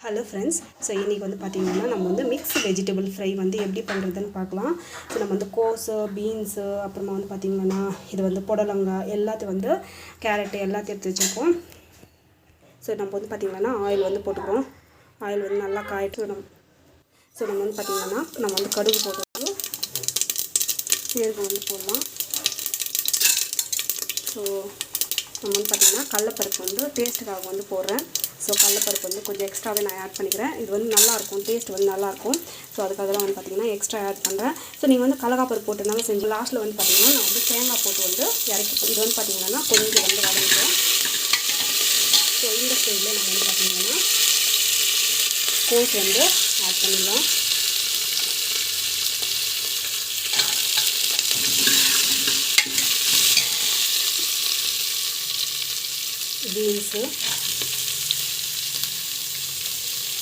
Hello friends. So இன்றைக்கி வந்து பார்த்திங்கன்னா நம்ம வந்து மிக்ஸ் வெஜிடபிள் ஃப்ரை வந்து எப்படி பண்ணுறதுன்னு பார்க்கலாம். ஸோ நம்ம வந்து கோஸு, பீன்ஸு, அப்புறமா வந்து பார்த்திங்கன்னா இது வந்து புடலங்காய் எல்லாத்தையும் வந்து கேரட்டு எல்லாத்தையும் எடுத்து வச்சுருக்கோம். ஸோ நம்ம வந்து பார்த்திங்கன்னா ஆயில் வந்து போட்டுக்கிறோம். ஆயில் வந்து நல்லா காயிட்டு நம்ம வந்து பார்த்திங்கன்னா நம்ம வந்து கடுகு போட்டு சீரகம் வந்து போடலாம். ஸோ நம்ம வந்து பார்த்திங்கன்னா கடலப்பருப்பு வந்து டேஸ்ட்டுக்காக வந்து போடுறேன். ஸோ கடலப்பருப்பு வந்து கொஞ்சம் எக்ஸ்ட்ராவே நான் ஆட் பண்ணிக்கிறேன். இது வந்து நல்லாயிருக்கும், டேஸ்ட் வந்து நல்லாயிருக்கும். ஸோ அதுக்காக தான் வந்து பார்த்திங்கன்னா எக்ஸ்ட்ரா ஆட் பண்ணுறேன். ஸோ நீங்கள் வந்து கடலப்பருப்பு போட்டுருந்தாலும் செஞ்சு லாஸ்ட்டில் வந்து பார்த்திங்கன்னா நான் வந்து தேங்காய் போட்டு வந்து இறக்கிப்போம். இது வந்து பார்த்திங்கன்னா கொஞ்சம் வந்து வதங்கிடும். ஸோ இந்த ஸ்டேஜில் நம்ம வந்து பார்த்திங்கன்னா கோஸ் வந்து ஆட் பண்ணிடலாம். பீன்ஸு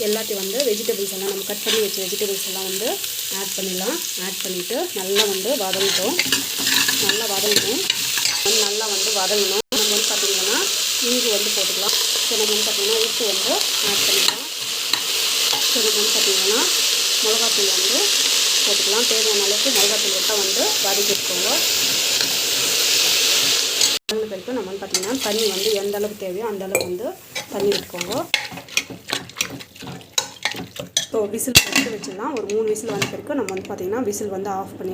எல்லாத்தையும் வந்து வெஜிடபிள்ஸ் எல்லாம் நம்ம கட் பண்ணி வச்ச வெஜிடபிள்ஸ் எல்லாம் வந்து ஆட் பண்ணிடலாம். ஆட் பண்ணிவிட்டு நல்லா வந்து வதங்கட்டும். நல்லா வதங்கணும். நல்லா வந்து வதங்கணும். நம்ம வந்து பார்த்திங்கன்னா இஞ்சி வந்து போட்டுக்கலாம். ஸோ நம்ம வந்து பார்த்திங்கன்னா உப்பு வந்து ஆட் பண்ணிக்கலாம். ஸோ நம்ம வந்து பார்த்திங்கன்னா மிளகாத்தூள் வந்து போட்டுக்கலாம். தேவையான அளவுக்கு மிளகாத்தூள் விட்டால் வந்து வதக்கிட்டுக்கோங்க. வதங்கிட்டு நம்ம வந்து பார்த்திங்கன்னா தண்ணி வந்து எந்த அளவுக்கு தேவையோ அந்த அளவுக்கு வந்து தண்ணி விட்டுக்கோங்க. ஸோ விசில் போட்டு வச்சிடலாம். ஒரு 3 விசில் வந்த பிறகு நம்ம வந்து பார்த்திங்கன்னா விசில் வந்து ஆஃப் பண்ணி